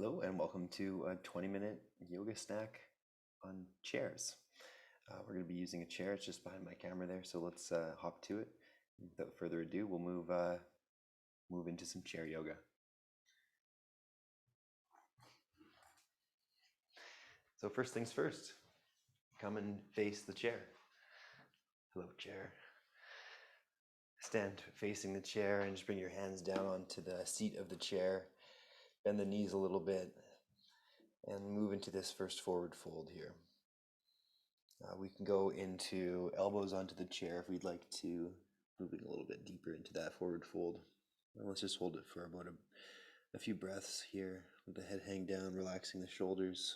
Hello and welcome to a 20-minute yoga snack on chairs. We're going to be using a chair. It's just behind my camera there, so let's hop to it. Without further ado, we'll move into some chair yoga. So first things first, come and face the chair. Hello, chair. Stand facing the chair and just bring your hands down onto the seat of the chair. Bend the knees a little bit and move into this first forward fold here. We can go into elbows onto the chair if we'd like to, moving a little bit deeper into that forward fold. Well, let's just hold it for about a few breaths here, with the head hang down, relaxing the shoulders.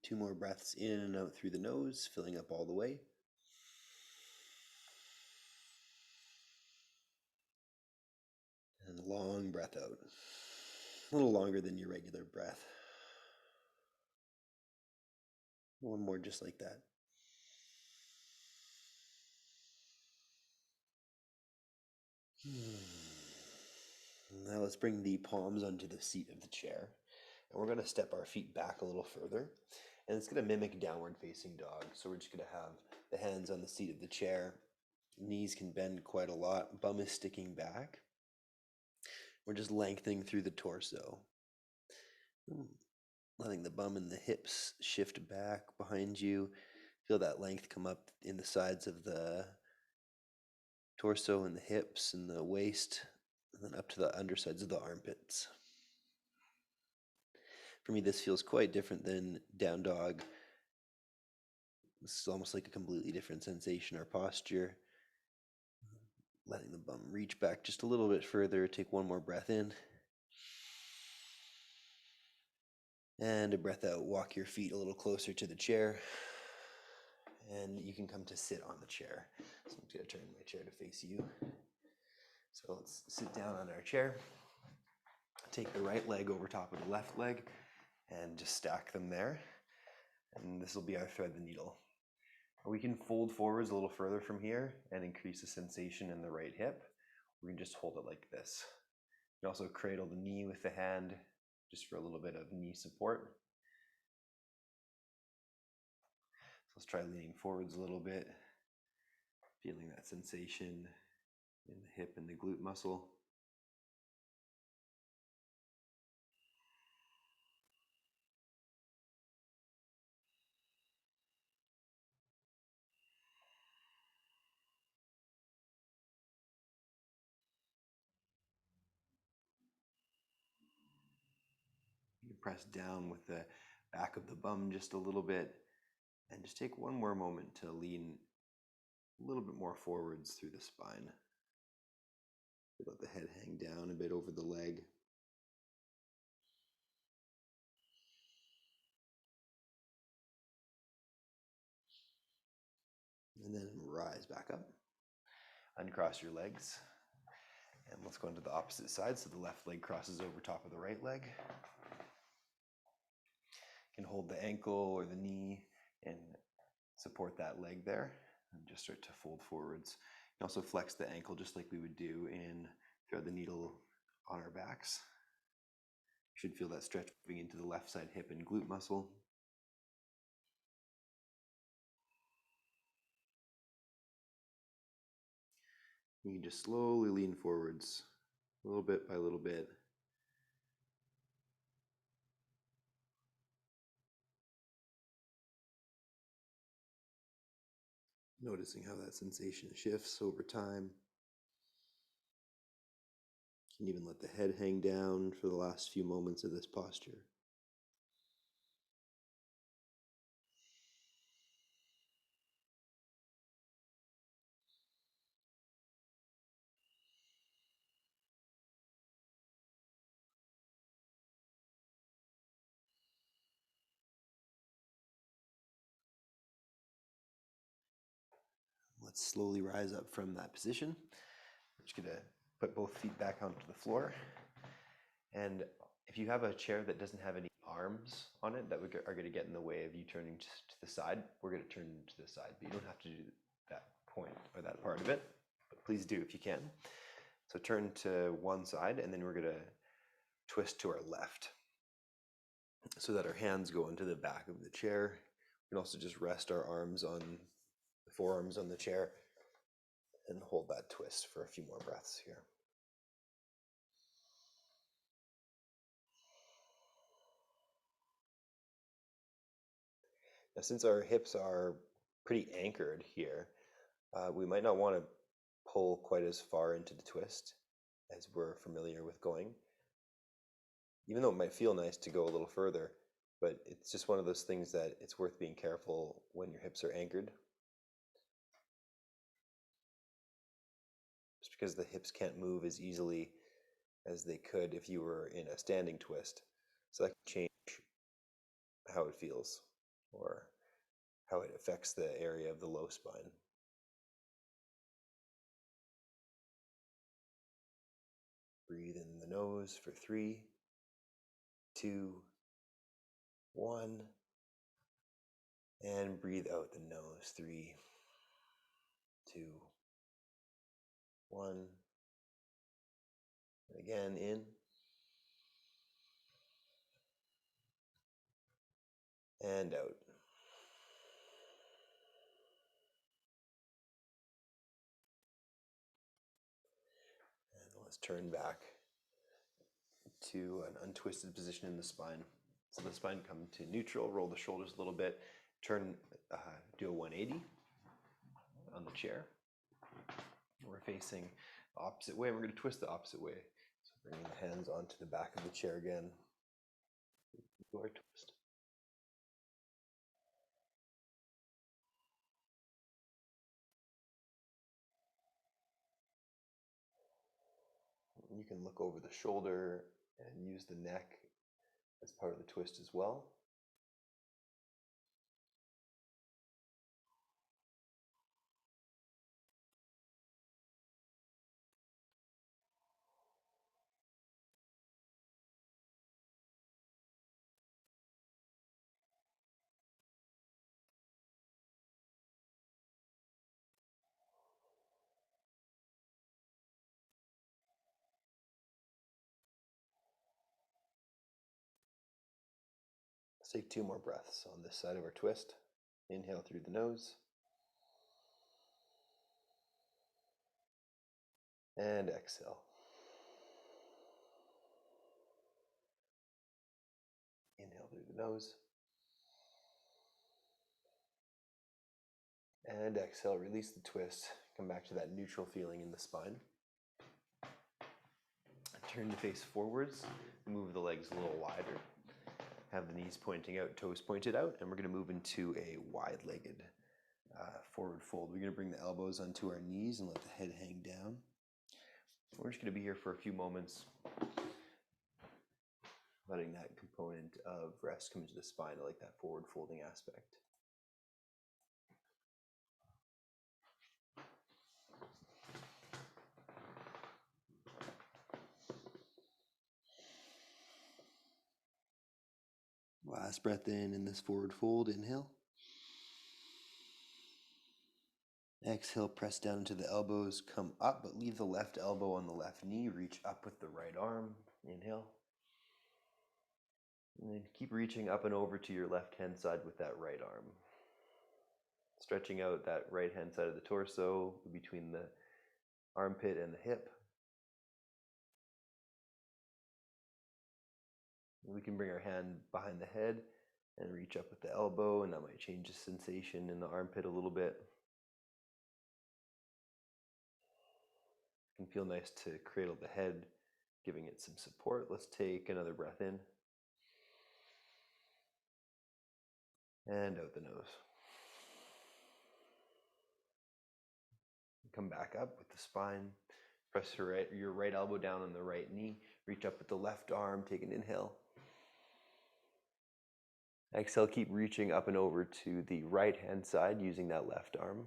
Two more breaths in and out through the nose, filling up all the way. And a long breath out. A little longer than your regular breath. One more just like that. Now let's bring the palms onto the seat of the chair. And we're going to step our feet back a little further. And it's going to mimic downward facing dog. So we're just going to have the hands on the seat of the chair. Knees can bend quite a lot. Bum is sticking back. We're just lengthening through the torso. Letting the bum and the hips shift back behind you. Feel that length come up in the sides of the torso and the hips and the waist, and then up to the undersides of the armpits. For me, this feels quite different than down dog. This is almost like a completely different sensation or posture. Letting the bum reach back just a little bit further. Take one more breath in. And a breath out. Walk your feet a little closer to the chair. And you can come to sit on the chair. So I'm just going to turn my chair to face you. So let's sit down on our chair. Take the right leg over top of the left leg and just stack them there. And this will be our thread the needle. We can fold forwards a little further from here and increase the sensation in the right hip. We can just hold it like this. You can also cradle the knee with the hand just for a little bit of knee support. So let's try leaning forwards a little bit, feeling that sensation in the hip and the glute muscle. You can press down with the back of the bum just a little bit and just take one more moment to lean a little bit more forwards through the spine. Let the head hang down a bit over the leg. And then rise back up. Uncross your legs. And let's go into the opposite side. So the left leg crosses over top of the right leg. You can hold the ankle or the knee and support that leg there. And just start to fold forwards. You can also flex the ankle just like we would do in thread the needle on our backs. You should feel that stretch moving into the left side hip and glute muscle. You can just slowly lean forwards, little bit by little bit. Noticing how that sensation shifts over time. You can even let the head hang down for the last few moments of this posture. let's slowly rise up from that position. We're just gonna put both feet back onto the floor. And if you have a chair that doesn't have any arms on it that are gonna get in the way of you turning to the side, we're gonna turn to the side, but you don't have to do that point or that part of it, but please do if you can. So turn to one side, and then we're gonna twist to our left so that our hands go into the back of the chair. We can also just rest our arms on the forearms on the chair and hold that twist for a few more breaths here. Now, since our hips are pretty anchored here, we might not want to pull quite as far into the twist as we're familiar with going. Even though it might feel nice to go a little further, but it's just one of those things that it's worth being careful when your hips are anchored. Just because the hips can't move as easily as they could if you were in a standing twist. So that can change how it feels or how it affects the area of the low spine. Breathe in the nose for 3, 2, 1, and breathe out the nose. 3, 2, 1. And again, in. And out. And let's turn back to an untwisted position in the spine. So the spine come to neutral, roll the shoulders a little bit, turn, do a 180 on the chair. We're facing the opposite way. We're going to twist the opposite way. So bringing the hands onto the back of the chair again. Do our twist. You can look over the shoulder and use the neck as part of the twist as well. Let's take 2 more breaths on this side of our twist. Inhale through the nose. And exhale. Inhale through the nose. And exhale, release the twist. Come back to that neutral feeling in the spine. Turn the face forwards. Move the legs a little wider. Have the knees pointing out, toes pointed out, and we're going to move into a wide-legged forward fold. We're going to bring the elbows onto our knees and let the head hang down. We're just going to be here for a few moments, letting that component of rest come into the spine. I like that forward folding aspect. Last breath in this forward fold. Inhale. Exhale, press down into the elbows, come up, but leave the left elbow on the left knee. Reach up with the right arm. Inhale. And then keep reaching up and over to your left-hand side with that right arm. Stretching out that right-hand side of the torso between the armpit and the hip. We can bring our hand behind the head and reach up with the elbow, and that might change the sensation in the armpit a little bit. It can feel nice to cradle the head, giving it some support. Let's take another breath in. And out the nose. Come back up with the spine. Press your right elbow down on the right knee. Reach up with the left arm. Take an inhale. Exhale, keep reaching up and over to the right-hand side using that left arm.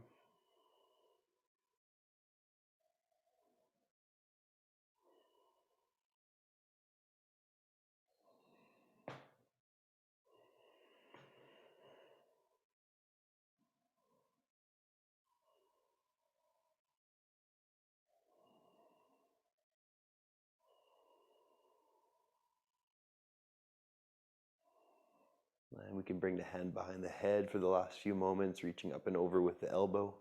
And we can bring the hand behind the head for the last few moments, reaching up and over with the elbow.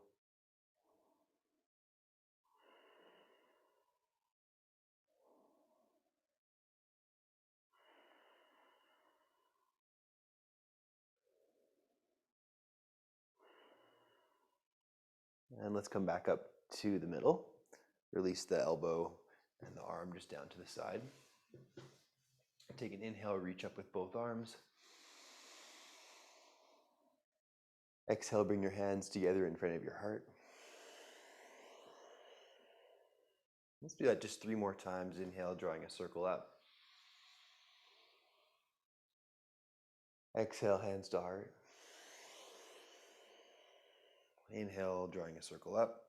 And let's come back up to the middle. Release the elbow and the arm just down to the side. Take an inhale, reach up with both arms. Exhale, bring your hands together in front of your heart. Let's do that just 3 more times. Inhale, drawing a circle up. Exhale, hands to heart. Inhale, drawing a circle up.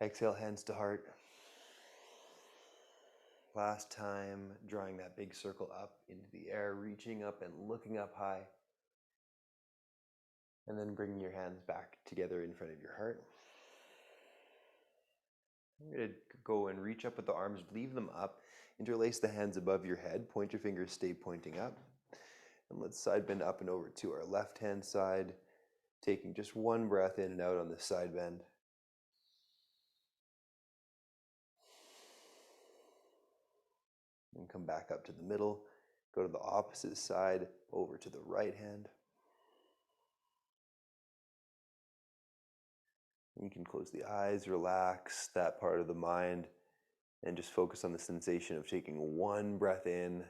Exhale, hands to heart. Last time, drawing that big circle up into the air, reaching up and looking up high. And then bringing your hands back together in front of your heart. You're going to go and reach up with the arms, leave them up, interlace the hands above your head, point your fingers, stay pointing up. And let's side bend up and over to our left hand side, taking just 1 breath in and out on this side bend. And come back up to the middle, go to the opposite side, over to the right hand. You can close the eyes, relax that part of the mind, and just focus on the sensation of taking 1 breath in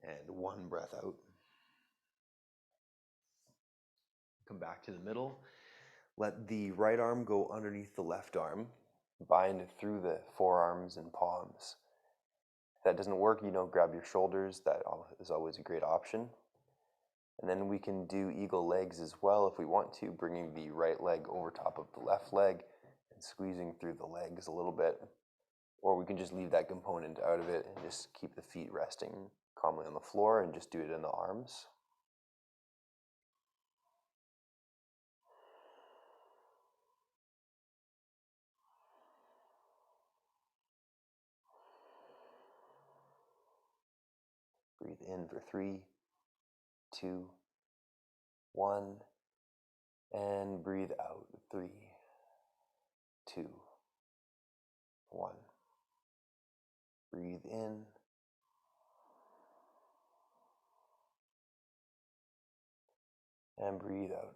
and 1 breath out. Come back to the middle. Let the right arm go underneath the left arm. Bind through the forearms and palms. If that doesn't work, grab your shoulders. That is always a great option. And then we can do eagle legs as well if we want to, bringing the right leg over top of the left leg and squeezing through the legs a little bit. Or we can just leave that component out of it and just keep the feet resting calmly on the floor and just do it in the arms. Breathe in for 3, 2, 1, and breathe out. 3, 2, 1. Breathe in. And breathe out.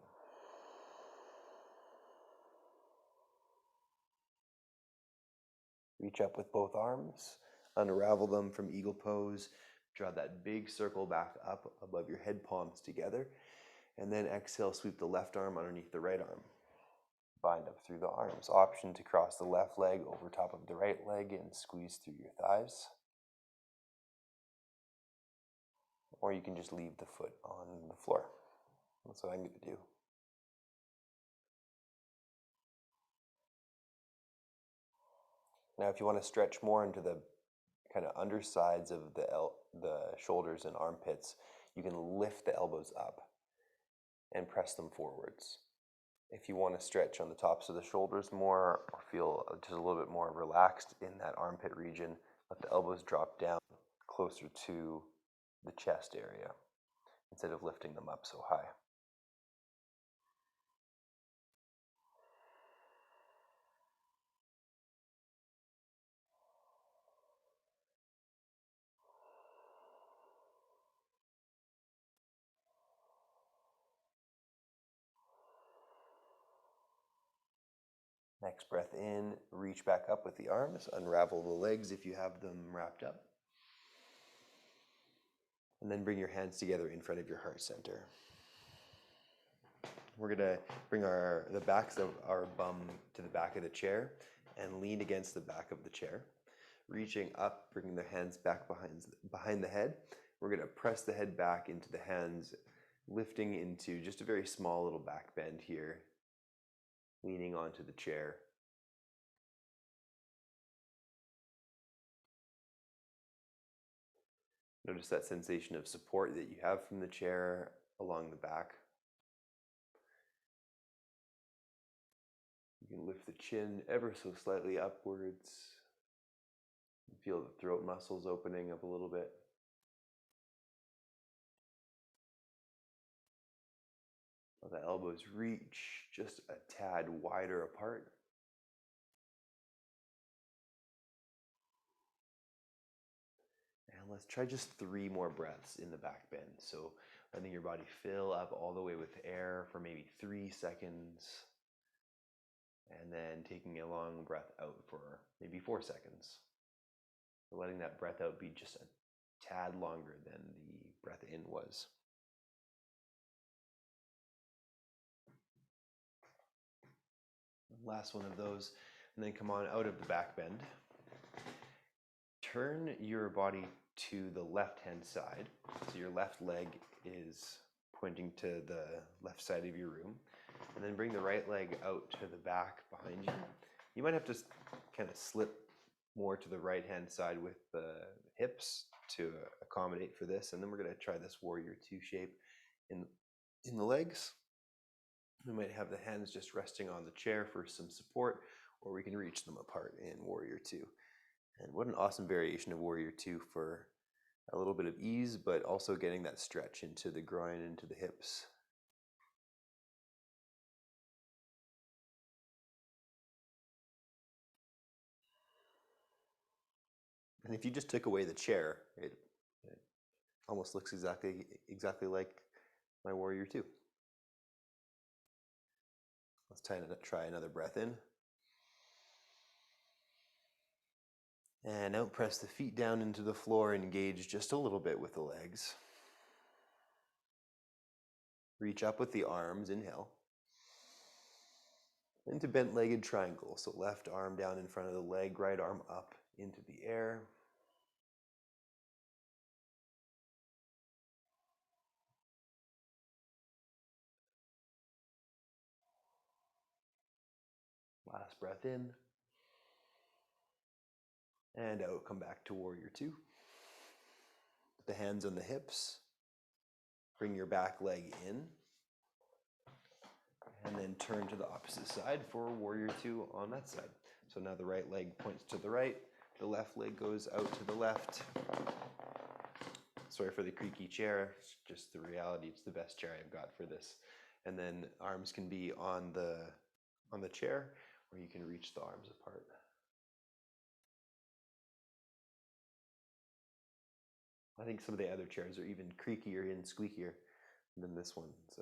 Reach up with both arms, unravel them from eagle pose, draw that big circle back up above your head palms together, and then exhale, sweep the left arm underneath the right arm. Bind up through the arms. Option to cross the left leg over top of the right leg and squeeze through your thighs. Or you can just leave the foot on the floor. That's what I'm going to do. Now, if you want to stretch more into the kind of undersides of the shoulders and armpits, you can lift the elbows up and press them forwards. If you want to stretch on the tops of the shoulders more or feel just a little bit more relaxed in that armpit region, let the elbows drop down closer to the chest area instead of lifting them up so high. Next breath in, reach back up with the arms, unravel the legs if you have them wrapped up. And then bring your hands together in front of your heart center. We're going to bring the backs of our bum to the back of the chair and lean against the back of the chair. Reaching up, bringing the hands back behind the head. We're going to press the head back into the hands, lifting into just a very small little back bend here, leaning onto the chair. Notice that sensation of support that you have from the chair along the back. You can lift the chin ever so slightly upwards. Feel the throat muscles opening up a little bit. Let the elbows reach just a tad wider apart. And let's try just 3 more breaths in the back bend. So letting your body fill up all the way with air for maybe 3 seconds. And then taking a long breath out for maybe 4 seconds. So letting that breath out be just a tad longer than the breath in was. Last one of those, and then come on out of the back bend. Turn your body to the left-hand side. So your left leg is pointing to the left side of your room. And then bring the right leg out to the back behind you. You might have to kind of slip more to the right-hand side with the hips to accommodate for this. And then we're going to try this warrior 2 shape in the legs. We might have the hands just resting on the chair for some support, or we can reach them apart in warrior 2. And what an awesome variation of warrior 2 for a little bit of ease, but also getting that stretch into the groin, into the hips. And if you just took away the chair, it almost looks exactly like my warrior 2. Let's try another breath in. And out, press the feet down into the floor, engage just a little bit with the legs. Reach up with the arms, inhale. Into bent-legged triangle, so left arm down in front of the leg, right arm up into the air. Last breath in. And out, come back to warrior 2. Put the hands on the hips. Bring your back leg in. And then turn to the opposite side for warrior 2 on that side. So now the right leg points to the right, the left leg goes out to the left. Sorry for the creaky chair, it's just the reality, it's the best chair I've got for this. And then arms can be on the chair, or you can reach the arms apart. I think some of the other chairs are even creakier and squeakier than this one, so.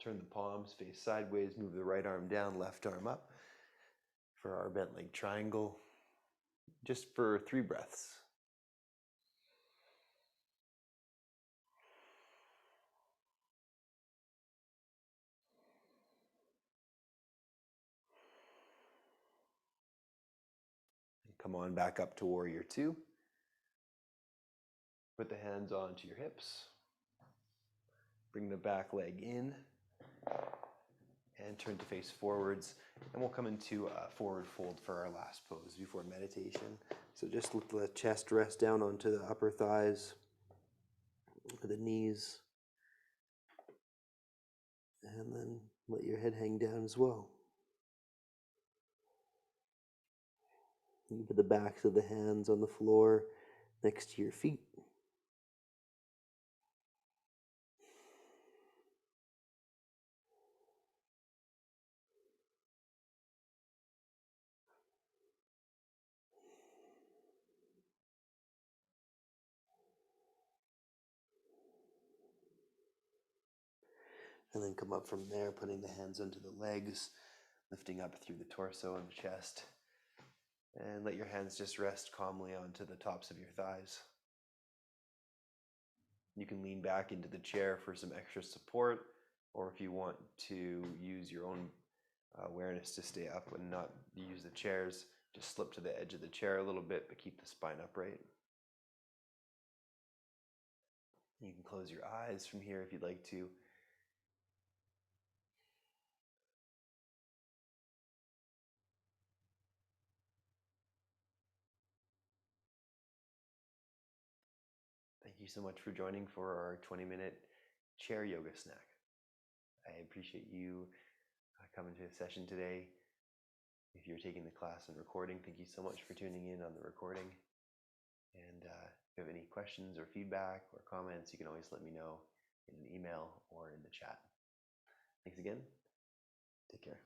Turn the palms, face sideways, move the right arm down, left arm up for our bent leg triangle, just for 3 breaths. Come on back up to warrior 2. Put the hands onto your hips. Bring the back leg in and turn to face forwards. And we'll come into a forward fold for our last pose before meditation. So just let the chest rest down onto the upper thighs, the knees, and then let your head hang down as well. You put the backs of the hands on the floor next to your feet. And then come up from there, putting the hands onto the legs, lifting up through the torso and the chest. And let your hands just rest calmly onto the tops of your thighs. You can lean back into the chair for some extra support, or if you want to use your own awareness to stay up and not use the chairs, just slip to the edge of the chair a little bit, but keep the spine upright. You can close your eyes from here if you'd like to. Thank you so much for joining for our 20-minute chair yoga snack. I appreciate you coming to the session today. If you're taking the class and recording, thank you so much for tuning in on the recording. And if you have any questions or feedback or comments, you can always let me know in an email or in the chat. Thanks again. Take care.